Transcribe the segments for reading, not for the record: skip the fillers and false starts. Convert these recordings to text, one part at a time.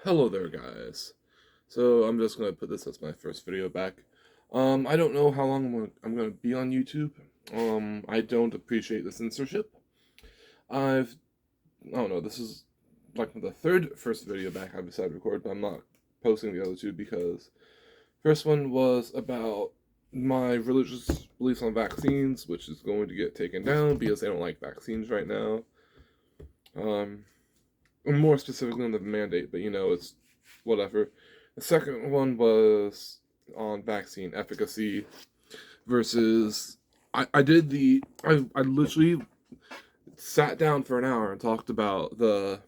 Hello there, guys. So I'm just gonna put this as my first video back. I don't know how long I'm gonna be on YouTube. I don't appreciate the censorship. I've I don't know. This is like the first video back I've decided to record, but I'm not posting the other two because first one was about my religious beliefs on vaccines, which is going to get taken down because they don't like vaccines right now. Um, and more specifically on the mandate, but it's whatever. The second one was on vaccine efficacy versus I literally sat down for an hour and talked about the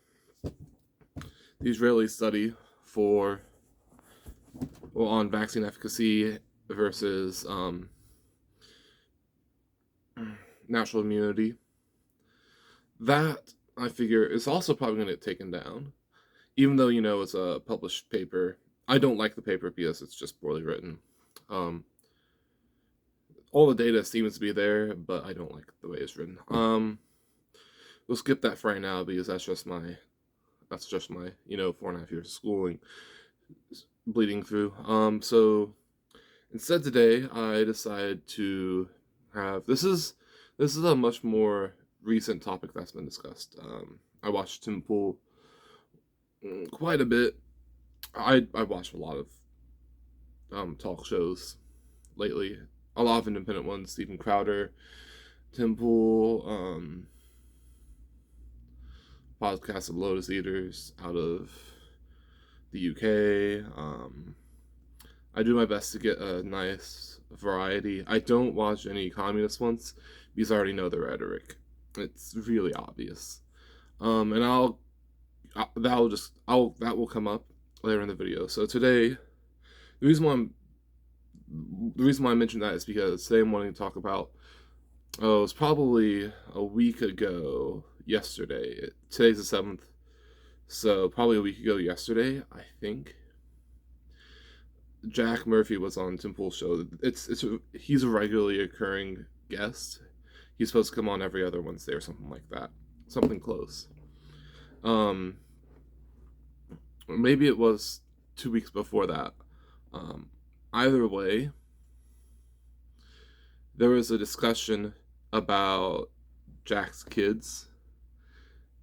Israeli study for on vaccine efficacy versus natural immunity. That I figure is also probably going to get taken down, even though it's a published paper. I don't like the paper because it's just poorly written. Um, all the data seems to be there, but I don't like the way it's written. We'll skip that for right now because that's just my 4.5 years of schooling bleeding through. So instead today I decided to have this is a much more recent topic that's been discussed. I watched Tim Pool quite a bit. I watched a lot of talk shows lately. A lot of independent ones, Stephen Crowder, Tim Pool, podcast of Lotus Eaters out of the UK. I do my best to get a nice variety. I don't watch any communist ones because I already know the rhetoric. It's really obvious. And that will come up later in the video. So today, the reason why I mentioned that is because today I'm wanting to talk about. Oh, it was probably a week ago yesterday. Today's the 7th, so probably a week ago yesterday, I think. Jack Murphy was on Tim Pool's show. He's a regularly occurring guest. He's supposed to come on every other Wednesday or something like that, something close. Um, Maybe it was 2 weeks before that. Either way, there was a discussion about Jack's kids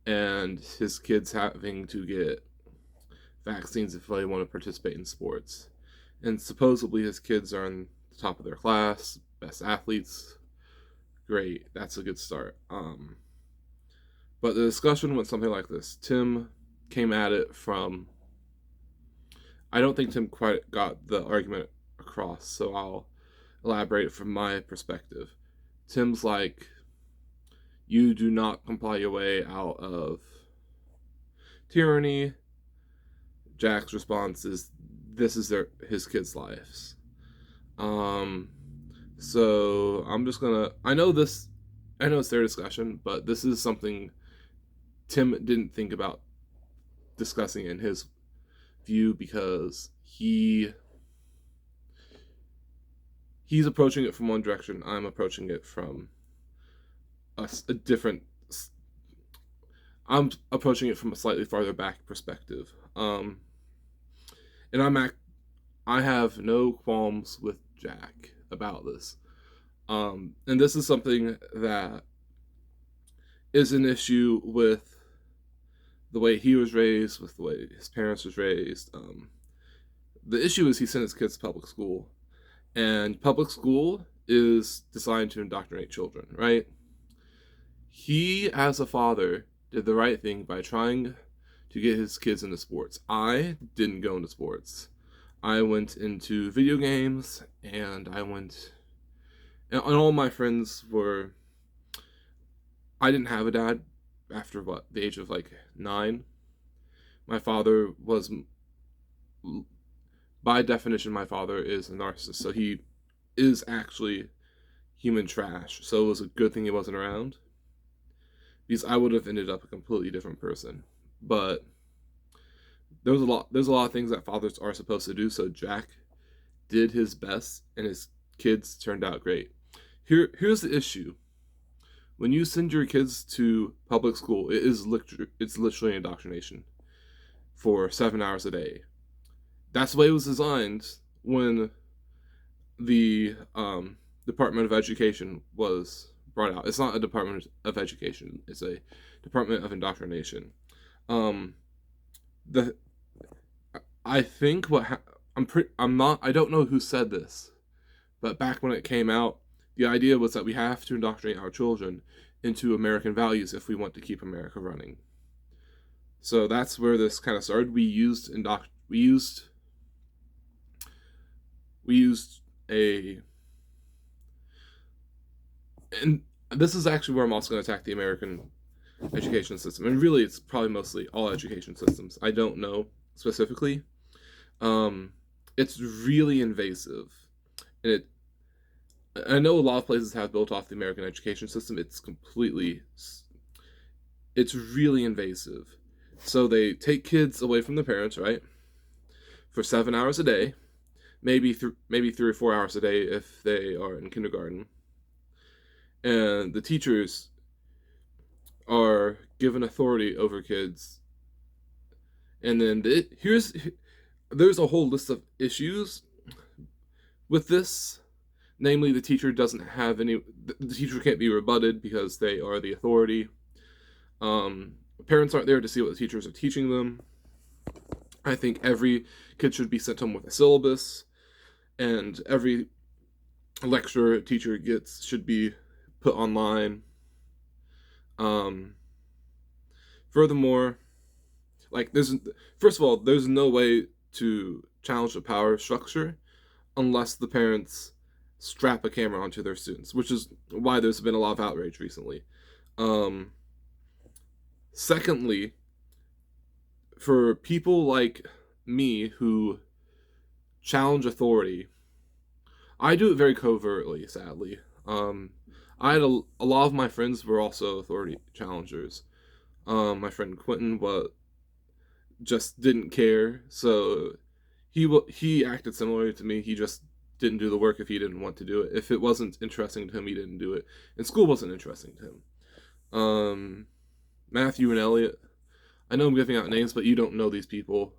and his kids having to get vaccines if they want to participate in sports. And supposedly his kids are in the top of their class, best athletes. Great, that's a good start. But the discussion went something like this. Tim came at it from. I don't think Tim quite got the argument across, so I'll elaborate from my perspective. Tim's like, you do not comply your way out of tyranny. Jack's response is, this is his kids' lives. So I'm just gonna. I know it's their discussion, but this is something Tim didn't think about discussing in his view because he's approaching it from one direction. I'm approaching it from a different. I'm approaching it from a slightly farther back perspective. And I have no qualms with Jack about this. And this is something that is an issue with the way he was raised, with the way his parents was raised. The issue is he sent his kids to public school, and public school is designed to indoctrinate children, right? He, as a father, did the right thing by trying to get his kids into sports. I didn't go into sports. I went into video games, and and all my friends were. I didn't have a dad after the age of like 9. My father was, by definition, my father is a narcissist, so he is actually human trash. So it was a good thing he wasn't around, because I would have ended up a completely different person. But there's a lot of things that fathers are supposed to do. So Jack did his best, and his kids turned out great. Here's the issue. When you send your kids to public school, it's literally indoctrination. for 7 hours a day. That's the way it was designed when the Department of Education was brought out. It's not a Department of Education; it's a Department of Indoctrination. Um, the I think I'm not. I don't know who said this, but back when it came out, the idea was that we have to indoctrinate our children into American values if we want to keep America running. So that's where this kind of started. We used a, and this is actually where I'm also going to attack the American education system. And really, it's probably mostly all education systems. I don't know specifically. It's really invasive, and I know a lot of places have built off the American education system. It's really invasive. So they take kids away from their parents, right, for 7 hours a day, maybe 3 or 4 hours a day if they are in kindergarten, and the teachers are given authority over kids. And then there's a whole list of issues with this. Namely, the teacher can't be rebutted because they are the authority. Parents aren't there to see what the teachers are teaching them. I think every kid should be sent home with a syllabus, and every lecture a teacher gets should be put online. Furthermore, first of all, there's no way to challenge the power structure unless the parents strap a camera onto their students, which is why there's been a lot of outrage recently. Secondly, for people like me who challenge authority, I do it very covertly, sadly. I had a lot of my friends were also authority challengers. My friend Quentin just didn't care, so he acted similarly to me. He just didn't do the work if he didn't want to do it. If it wasn't interesting to him, he didn't do it. And school wasn't interesting to him. Matthew and Elliot, I know I'm giving out names, but you don't know these people.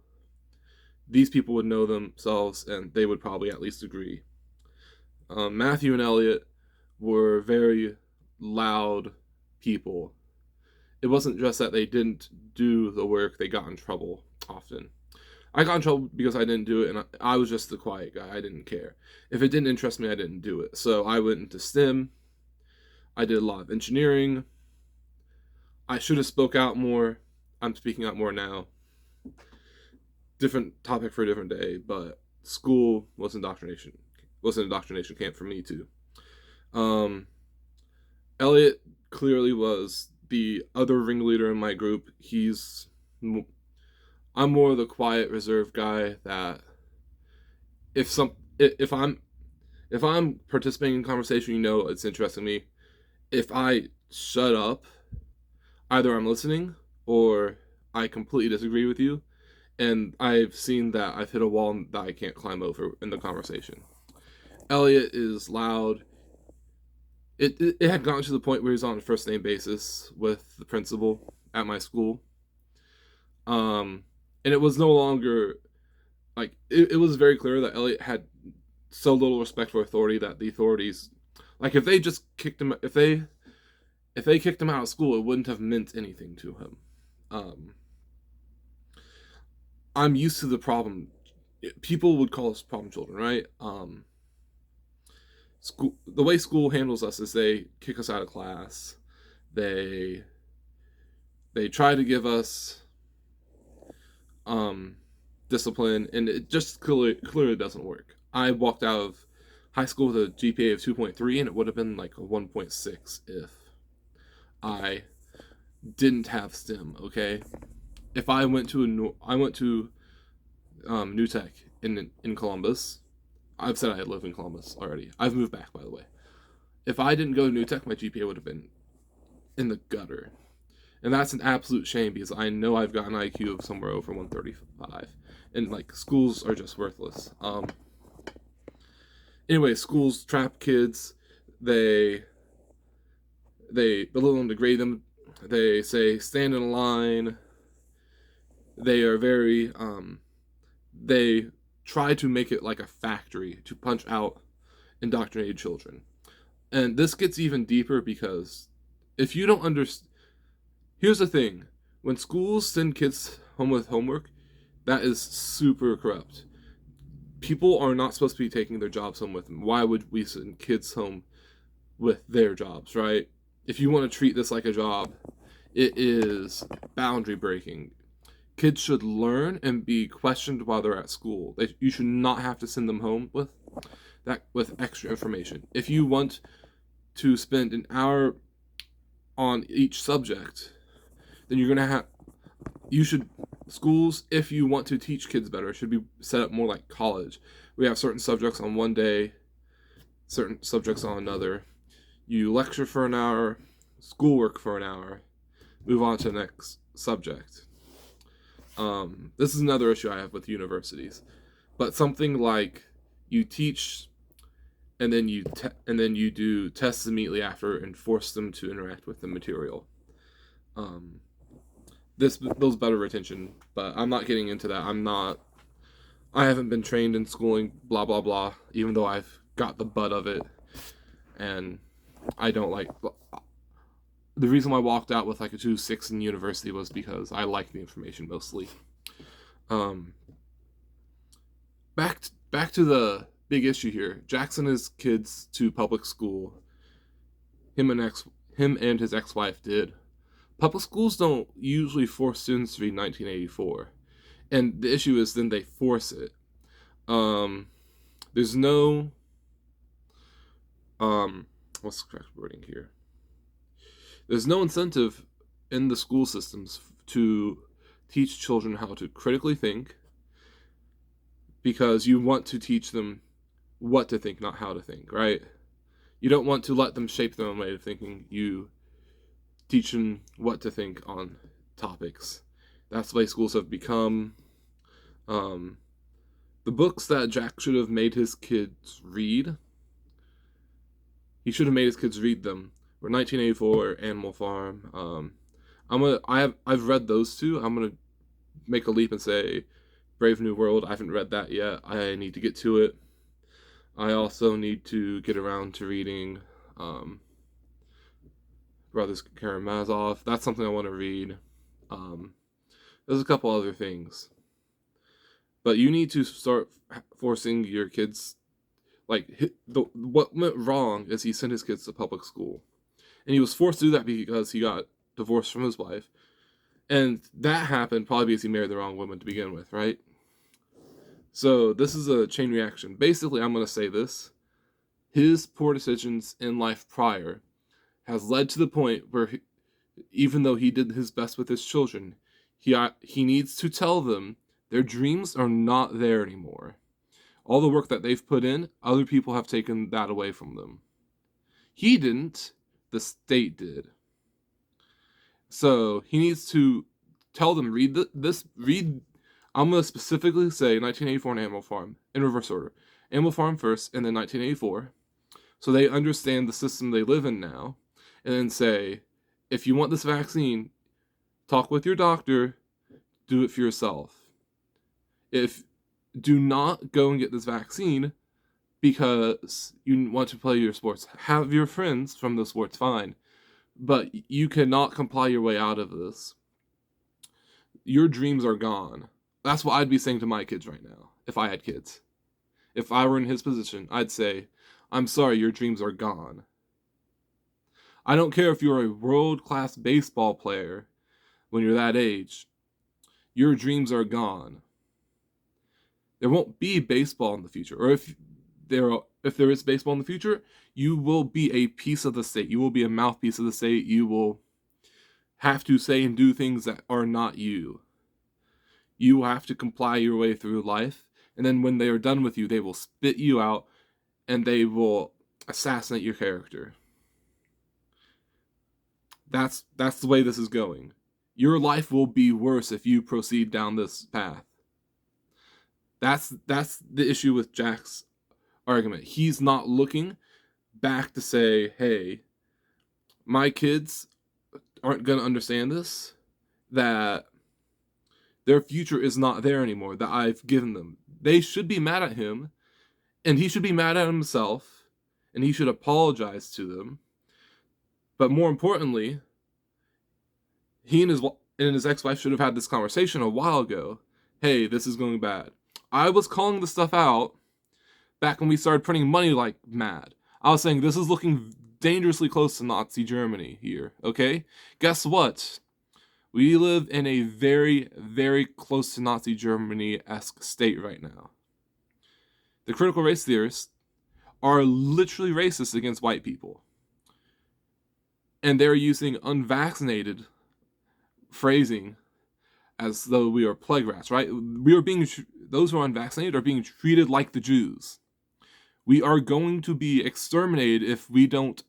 These people would know themselves, and they would probably at least agree. Matthew and Elliot were very loud people. It wasn't just that they didn't do the work, they got in trouble often. I got in trouble because I didn't do it, and I was just the quiet guy. I didn't care. If it didn't interest me, I didn't do it. So I went into STEM. I did a lot of engineering. I should have spoke out more. I'm speaking out more now. Different topic for a different day, but school was an indoctrination camp for me too. Elliot clearly was the other ringleader in my group. I'm more of the quiet, reserved guy that if I'm participating in conversation, it's interesting me. If I shut up, either I'm listening or I completely disagree with you, and I've seen that I've hit a wall that I can't climb over in the conversation. Elliot is loud. It had gotten to the point where he was on a first name basis with the principal at my school. And it was no longer it was very clear that Elliot had so little respect for authority that the authorities, if they just kicked him, if they kicked him out of school, it wouldn't have meant anything to him. I'm used to the problem. People would call us problem children, right? The way school handles us is they kick us out of class. They try to give us discipline, and it just clearly doesn't work. I walked out of high school with a GPA of 2.3, and it would have been like a 1.6 if I didn't have STEM. Okay, if I went to New Tech in Columbus. I've said I had lived in Columbus already. I've moved back, by the way. If I didn't go to New Tech, my GPA would have been in the gutter. And that's an absolute shame because I know I've got an IQ of somewhere over 135. And, schools are just worthless. Anyway, schools trap kids. They belittle them, degrade them. They say, stand in a line. They are very they try to make it like a factory to punch out indoctrinated children. And this gets even deeper because if you don't understand, here's the thing: when schools send kids home with homework, that is super corrupt. People are not supposed to be taking their jobs home with them. Why would we send kids home with their jobs, right? If you want to treat this like a job, it is boundary breaking. Kids should learn and be questioned while they're at school. You should not have to send them home with extra information. If you want to spend an hour on each subject, then you're gonna have you should schools, if you want to teach kids better, should be set up more like college. We have certain subjects on one day, certain subjects on another. You lecture for an hour, schoolwork for an hour, move on to the next subject. This is another issue I have with universities, but something like you teach and then you do tests immediately after and force them to interact with the material. Um, this builds better retention, but I'm not getting into that. I haven't been trained in schooling, blah blah blah. Even though I've got the butt of it, and I don't like. The reason why I walked out with like a 2.6 in university was because I like the information mostly. Um, back to the big issue here. Jackson his kids to public school. Him and his ex-wife did. Public schools don't usually force students to read 1984, and the issue is then they force it. Um, there's no what's the correct wording here? There's no incentive in the school systems to teach children how to critically think, because you want to teach them what to think, not how to think, right? You don't want to let them shape their own way of thinking. You teach them what to think on topics. That's the way schools have become. The books that Jack should have made his kids read, he should have made his kids read them, were 1984, Animal Farm. I've read those two. I'm gonna make a leap and say Brave New World. I haven't read that yet. I need to get to it. I also need to get around to reading Brothers Karamazov. That's something I want to read. There's a couple other things, but you need to start forcing your kids. What went wrong is he sent his kids to public school, and he was forced to do that because he got divorced from his wife, and that happened probably because he married the wrong woman to begin with, right? So this is a chain reaction. Basically, I'm going to say this: his poor decisions in life prior has led to the point where, even though he did his best with his children, he needs to tell them their dreams are not there anymore. All the work that they've put in, other people have taken that away from them. He didn't, the state did. So he needs to tell them, read. I'm going to specifically say 1984 and Animal Farm in reverse order. Animal Farm first, and then 1984. So they understand the system they live in now. And then say, if you want this vaccine, talk with your doctor, do it for yourself. Do not go and get this vaccine because you want to play your sports. Have your friends from the sports, fine. But you cannot comply your way out of this. Your dreams are gone. That's what I'd be saying to my kids right now, if I had kids. If I were in his position, I'd say, I'm sorry, your dreams are gone. I don't care if you're a world-class baseball player when you're that age. Your dreams are gone. There won't be baseball in the future. Or if there is baseball in the future, you will be a piece of the state. You will be a mouthpiece of the state. You will have to say and do things that are not you. You will have to comply your way through life. And then when they are done with you, they will spit you out and they will assassinate your character. That's the way this is going. Your life will be worse if you proceed down this path. That's the issue with Jack's argument. He's not looking back to say, hey, my kids aren't going to understand this, that Their future is not there anymore that I've given them. They should be mad at him, and he should be mad at himself, and he should apologize to them. But more importantly, he and his ex-wife should have had this conversation a while ago. Hey, this is going bad. I was calling this stuff out back when we started printing money like mad. I was saying this is looking dangerously close to Nazi Germany here, okay? Guess what? We live in a very, very close to Nazi Germany-esque state right now. The critical race theorists are literally racist against white people. And they're using unvaccinated phrasing as though we are plague rats, right? Those who are unvaccinated are being treated like the Jews. We are going to be exterminated if we don't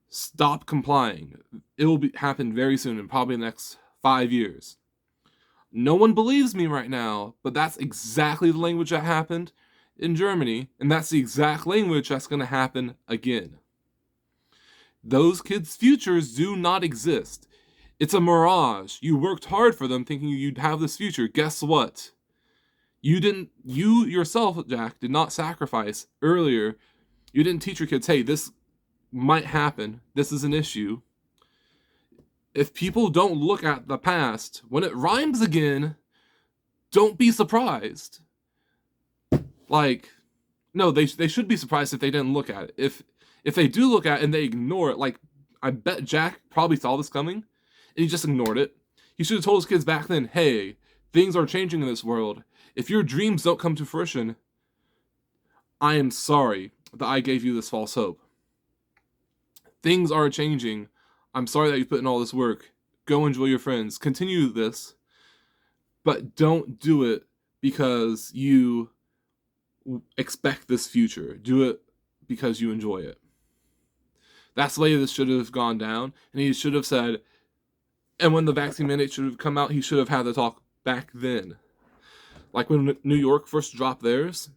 stop complying. It will happen very soon, in probably the next 5 years. No one believes me right now, but that's exactly the language that happened in Germany, and that's the exact language that's going to happen again. Those kids' futures do not exist. It's a mirage. You worked hard for them thinking you'd have this future. Guess what? You yourself, Jack, did not sacrifice earlier. You didn't teach your kids, hey, this might happen. This is an issue. If people don't look at the past, when it rhymes again, don't be surprised. Like, no, they should be surprised if they didn't look at it. If they do look at it and they ignore it, like, I bet Jack probably saw this coming, and he just ignored it. He should have told his kids back then, hey, things are changing in this world. If your dreams don't come to fruition, I am sorry that I gave you this false hope. Things are changing. I'm sorry that you put in all this work. Go enjoy your friends. Continue this. But don't do it because you expect this future. Do it because you enjoy it. That's the way this should have gone down. And he should have said, and when the vaccine mandate should have come out, he should have had the talk back then. Like when New York first dropped theirs,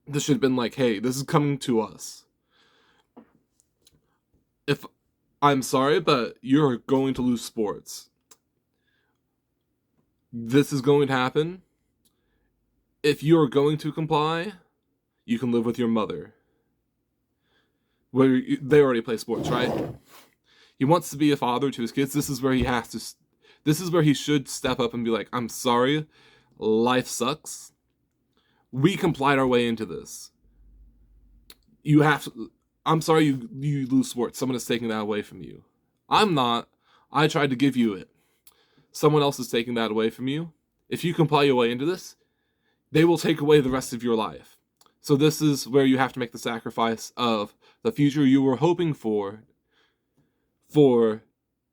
this should have been like, hey, this is coming to us. If I'm sorry, but you're going to lose sports. This is going to happen. If you're going to comply, you can live with your mother. They already play sports, right? He wants to be a father to his kids. This is where he should step up and be like, I'm sorry, life sucks. We complied our way into this. I'm sorry you lose sports. Someone is taking that away from you. I'm not. I tried to give you it. Someone else is taking that away from you. If you comply your way into this, they will take away the rest of your life. So this is where you have to make the sacrifice of the future you were hoping for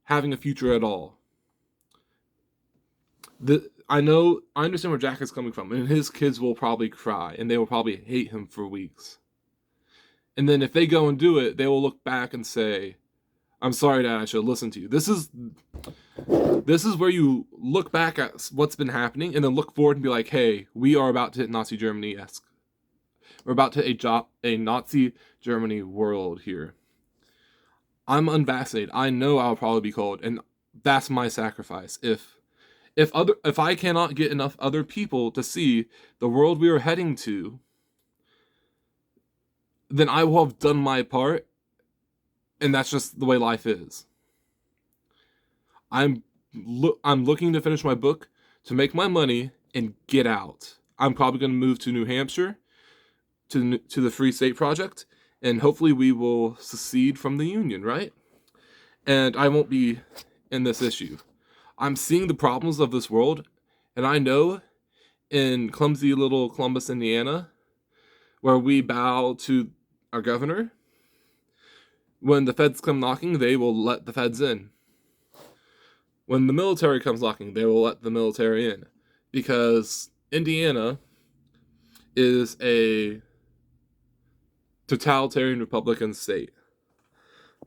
having a future at all. I understand where Jack is coming from, and his kids will probably cry, and they will probably hate him for weeks. And then if they go and do it, they will look back and say, I'm sorry, Dad, I should have listened to you. This is where you look back at what's been happening and then look forward and be like, hey, we are about to hit Nazi Germany-esque. We're about to hit a Nazi Germany world here. I'm unvaccinated. I know I'll probably be cold, and that's my sacrifice. If I cannot get enough other people to see the world we are heading to, then I will have done my part, and that's just the way life is. I'm looking to finish my book, to make my money, and get out. I'm probably going to move to New Hampshire, to the Free State Project, and hopefully we will secede from the Union, right? And I won't be in this issue. I'm seeing the problems of this world, and I know in clumsy little Columbus, Indiana, where we bow to our governor, when the feds come knocking, they will let the feds in. When the military comes knocking, they will let the military in. Because Indiana is a totalitarian Republican state.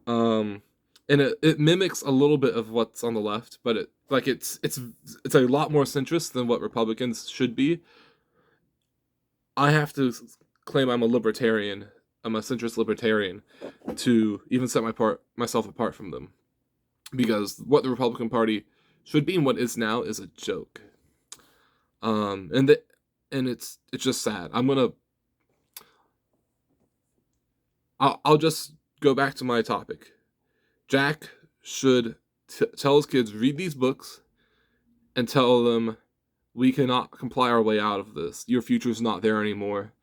And it mimics a little bit of what's on the left, but it's a lot more centrist than what Republicans should be. I have to claim I'm a libertarian. I'm a centrist libertarian to even set myself apart from them. Because what the Republican Party should be and what is now is a joke. And the and it's just sad. I'll just go back to my topic. Jack should tell his kids, read these books and tell them, we cannot comply our way out of this. Your future's not there anymore.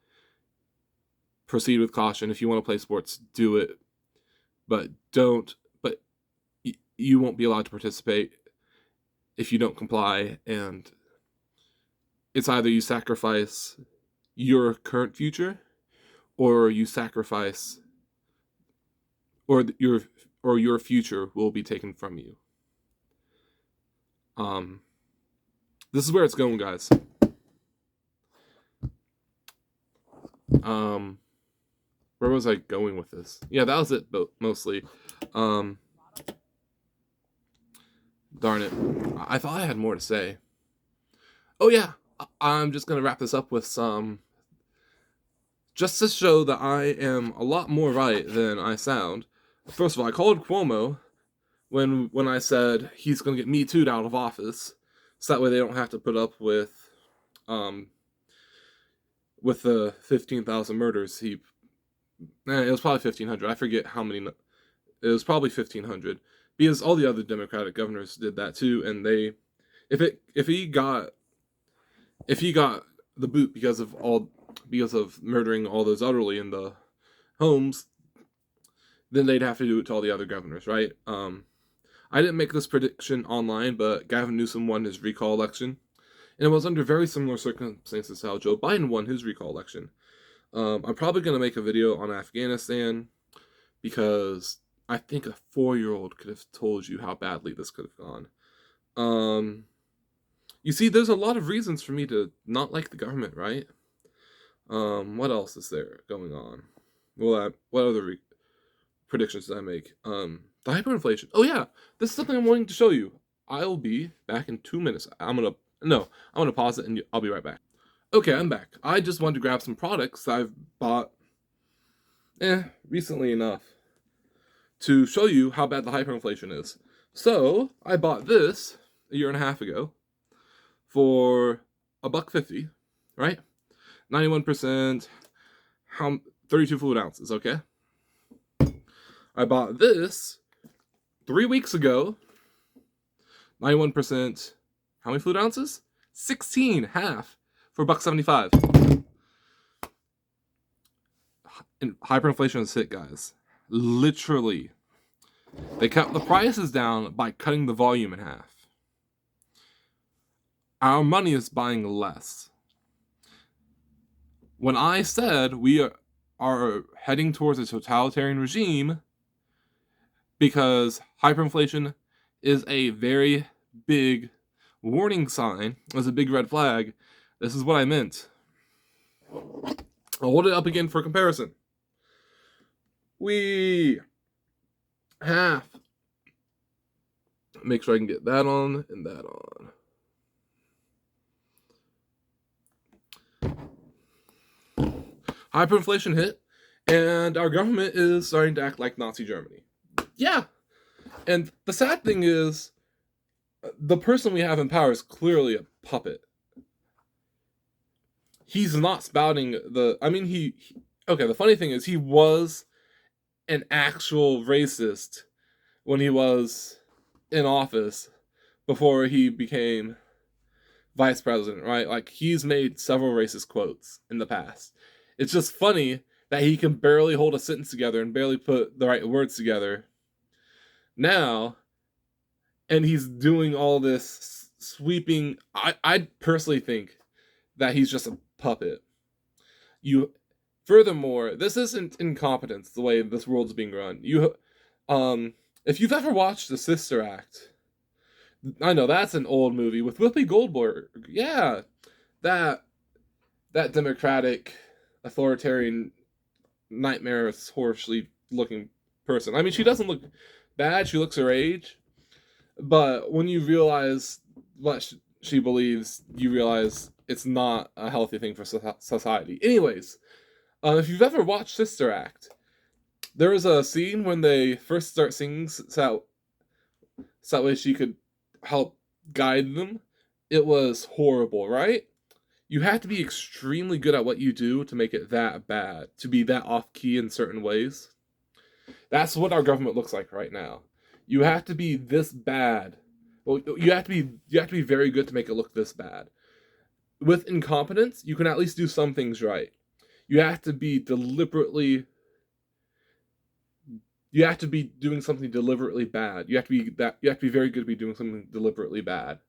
Proceed with caution. If you want to play sports, do it, but don't. But you won't be allowed to participate if you don't comply. And it's either you sacrifice your current future, or you sacrifice, or your future will be taken from you. This is where it's going, guys. Where was I going with this? Yeah, that was it, mostly. Darn it. I thought I had more to say. Oh yeah, I'm just gonna wrap this up with some, just to show that I am a lot more right than I sound. First of all, I called Cuomo when I said he's gonna get Me Too'd out of office, so that way they don't have to put up with the 15,000 murders he. It was probably 1,500. I forget how many. It was probably 1,500, because all the other Democratic governors did that too, and they, if he got the boot because of murdering all those elderly in the homes, then they'd have to do it to all the other governors, right? I didn't make this prediction online, but Gavin Newsom won his recall election, and it was under very similar circumstances to how Joe Biden won his recall election. I'm probably going to make a video on Afghanistan, because I think a 4-year-old could have told you how badly this could have gone. You see, there's a lot of reasons for me to not like the government, right? What else is there going on? Well, what other predictions did I make? The hyperinflation. Oh yeah, this is something I'm wanting to show you. I'll be back in 2 minutes. I'm gonna pause it and I'll be right back. Okay, I'm back. I just wanted to grab some products I've bought recently enough to show you how bad the hyperinflation is. So I bought this a year and a half ago for $1.50, right? 91%, 32 fluid ounces, okay? I bought this 3 weeks ago, 91%, how many fluid ounces? 16, half, for $1.75. And hyperinflation is hit, guys. Literally. They cut the prices down by cutting the volume in half. Our money is buying less. When I said we are heading towards a totalitarian regime because hyperinflation is a very big warning sign, is a big red flag, this is what I meant. I'll hold it up again for comparison. We have, make sure I can get that on and that on. Hyperinflation hit, and our government is starting to act like Nazi Germany. Yeah. And the sad thing is, the person we have in power is clearly a puppet. He's not spouting the funny thing is, he was an actual racist when he was in office before he became vice president, right? Like, he's made several racist quotes in the past. It's just funny that he can barely hold a sentence together and barely put the right words together now, and he's doing all this sweeping. I personally think that he's just a puppet. Furthermore, this isn't incompetence the way this world's being run. If you've ever watched The Sister Act, I know that's an old movie with Whoopi Goldberg. Yeah, that democratic, authoritarian, nightmarish, horribly looking person. I mean, she doesn't look bad. She looks her age, but when you realize what she believes, you realize it's not a healthy thing for society. Anyways, if you've ever watched Sister Act, there is a scene when they first start singing so that way she could help guide them. It was horrible, right? You have to be extremely good at what you do to make it that bad, to be that off key in certain ways. That's what our government looks like right now. You have to be this bad. Well, you have to be very good to make it look this bad. With incompetence, you can at least do some things right. You have to be deliberately you have to be doing something deliberately bad. You have to be very good to be doing something deliberately bad.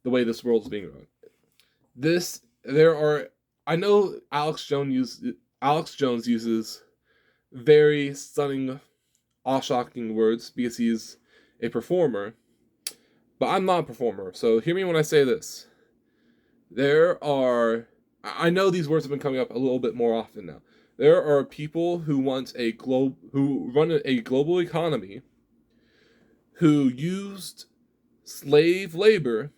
The way this world's being run. There are I know Alex Jones uses very stunning, awe-shocking words because he's a performer, but I'm not a performer. So hear me when I say this. I know these words have been coming up a little bit more often now. There are people who run a global economy who used slave labor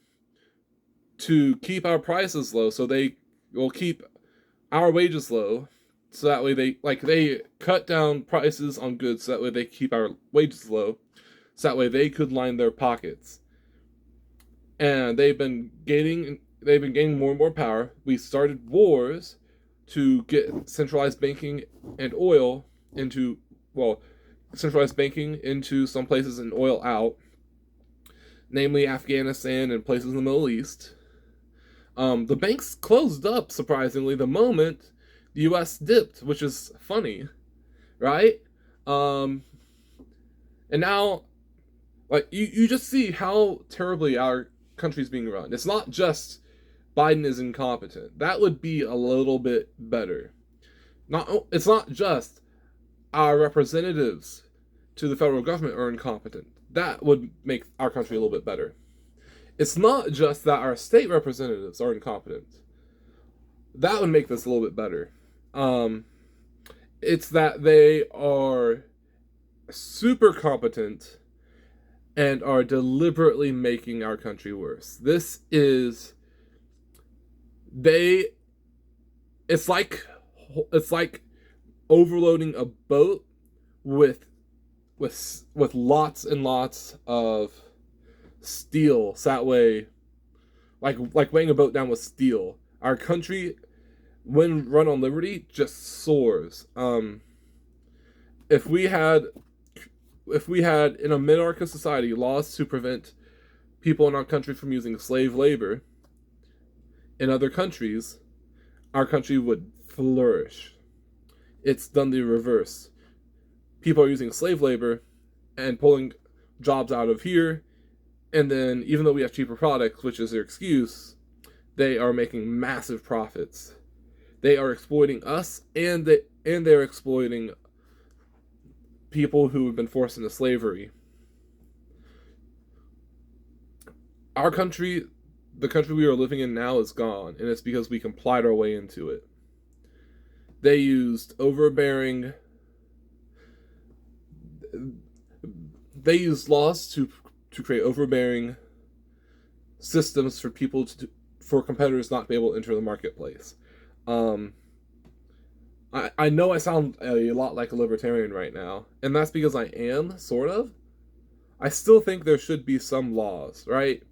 to keep our prices low, so they will keep our wages low, so that way they cut down prices on goods, so that way they keep our wages low, so that way they could line their pockets. And they've been gaining more and more power. We started wars to get centralized banking and oil into centralized banking into some places and oil out, namely Afghanistan and places in the Middle East. The banks closed up, surprisingly, the moment the U.S. dipped, which is funny, right? And now, you just see how terribly our country's being run. It's not just Biden is incompetent. That would be a little bit better. It's not just our representatives to the federal government are incompetent. That would make our country a little bit better. It's not just that our state representatives are incompetent. That would make this a little bit better. It's that they are super competent and are deliberately making our country worse. It's like overloading a boat with lots and lots of steel. So that way, like weighing a boat down with steel. Our country, when run on liberty, just soars. If we had in a minarchist society laws to prevent people in our country from using slave labor in other countries, our country would flourish. It's done the reverse. People are using slave labor and pulling jobs out of here, and then even though we have cheaper products, which is their excuse, they are making massive profits. They are exploiting us, and they're exploiting people who have been forced into slavery. Our country, the country we are living in now, is gone, and it's because we complied our way into it. They used laws to create overbearing systems for for competitors not to be able to enter the marketplace. I know I sound a lot like a libertarian right now, and that's because I am, sort of. I still think there should be some laws, right?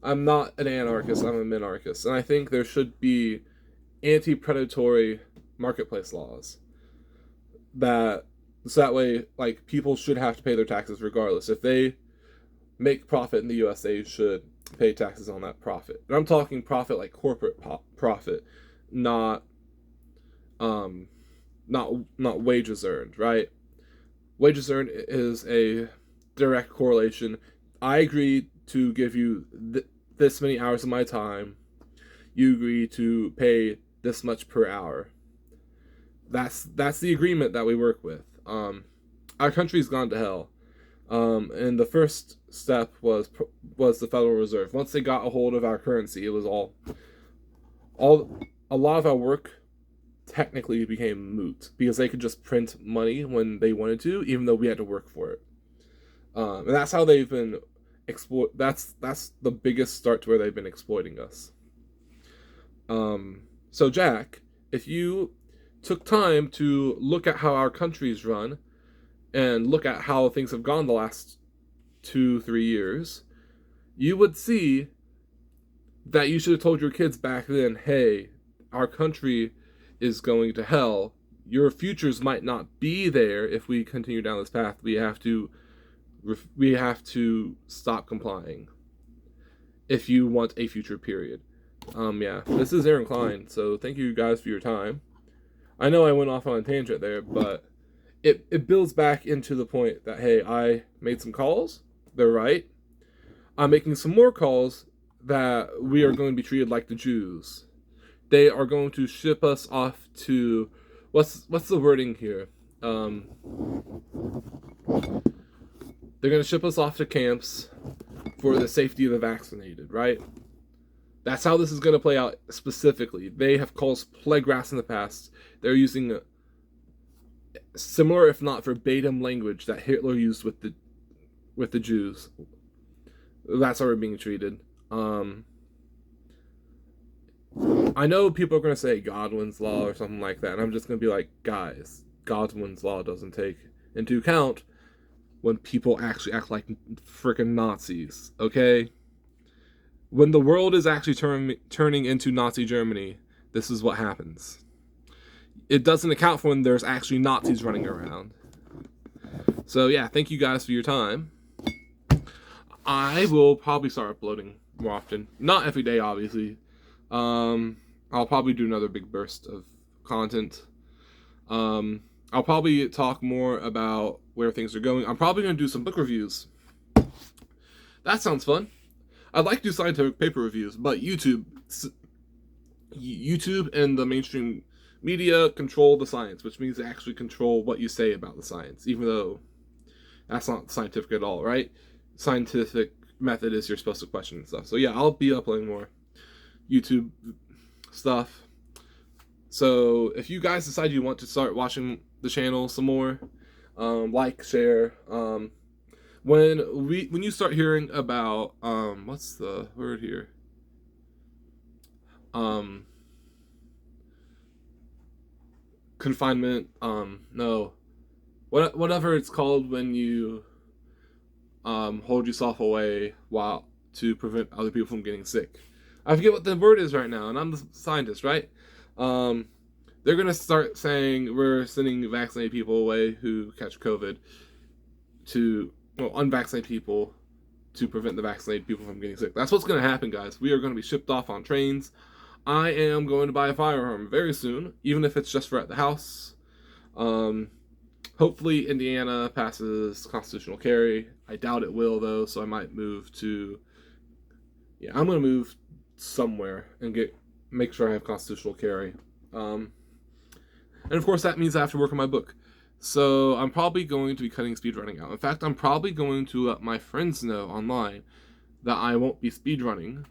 I'm not an anarchist, I'm a minarchist, and I think there should be anti-predatory marketplace laws. So that way, people should have to pay their taxes regardless. If they make profit in the US, they should pay taxes on that profit. And I'm talking profit like corporate profit, not wages earned, right? Wages earned is a direct correlation. I agree to give you this many hours of my time. You agree to pay this much per hour. That's the agreement that we work with. Our country's gone to hell. And the first step was the Federal Reserve. Once they got a hold of our currency, it was a lot of our work technically became moot because they could just print money when they wanted to, even though we had to work for it. And that's how they've been That's the biggest start to where they've been exploiting us. So Jack, if you took time to look at how our country's run and look at how things have gone the last 2-3 years, you would see that you should have told your kids back then, hey, our country is going to hell. Your futures might not be there if we continue down this path. We have to stop complying if you want a future period. Yeah, this is Aaron Klein, so thank you guys for your time. I know I went off on a tangent there, but it builds back into the point that, hey, I made some calls, they're right. I'm making some more calls that we are going to be treated like the Jews. They are going to ship us off to, what's the wording here? They're going to ship us off to camps for the safety of the vaccinated, right? That's how this is going to play out specifically. They have caused plague rats in the past. They're using similar, if not verbatim, language that Hitler used with the Jews. That's how we're being treated. I know people are going to say Godwin's Law or something like that, and I'm just going to be like, guys, Godwin's Law doesn't take into account when people actually act like freaking Nazis, okay? When the world is actually turning into Nazi Germany, this is what happens. It doesn't account for when there's actually Nazis running around. So yeah, thank you guys for your time. I will probably start uploading more often. Not every day, obviously. I'll probably do another big burst of content. I'll probably talk more about where things are going. I'm probably going to do some book reviews. That sounds fun. I'd like to do scientific paper reviews, but YouTube and the mainstream media control the science, which means they actually control what you say about the science, even though that's not scientific at all, right? Scientific method is you're supposed to question and stuff. So yeah, I'll be uploading more YouTube stuff. So if you guys decide you want to start watching the channel some more, like, share. When you start hearing about what's the word here? Confinement. No, whatever it's called when you hold yourself away while to prevent other people from getting sick. I forget what the word is right now, and I'm the scientist, right? They're gonna start saying we're sending vaccinated people away who catch COVID to unvaccinated people to prevent the vaccinated people from getting sick. That's what's gonna happen, guys. We are gonna be shipped off on trains. I am going to buy a firearm very soon, even if it's just for at the house. Hopefully Indiana passes constitutional carry. I doubt it will, though, so I might move to... Yeah, I'm going to move somewhere and make sure I have constitutional carry. And of course that means I have to work on my book. So I'm probably going to be cutting speedrunning out. In fact, I'm probably going to let my friends know online that I won't be speedrunning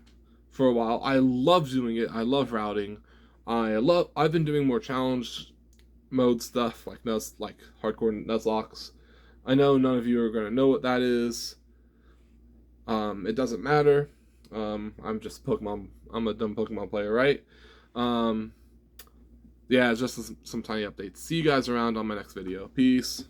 for a while. I love doing it. I love routing. I've been doing more challenge mode stuff like hardcore Nuzlocke. I know none of you are gonna know what that is. It doesn't matter. I'm just Pokemon. I'm a dumb Pokemon player, right? Yeah, it's just some tiny updates. See you guys around on my next video. Peace.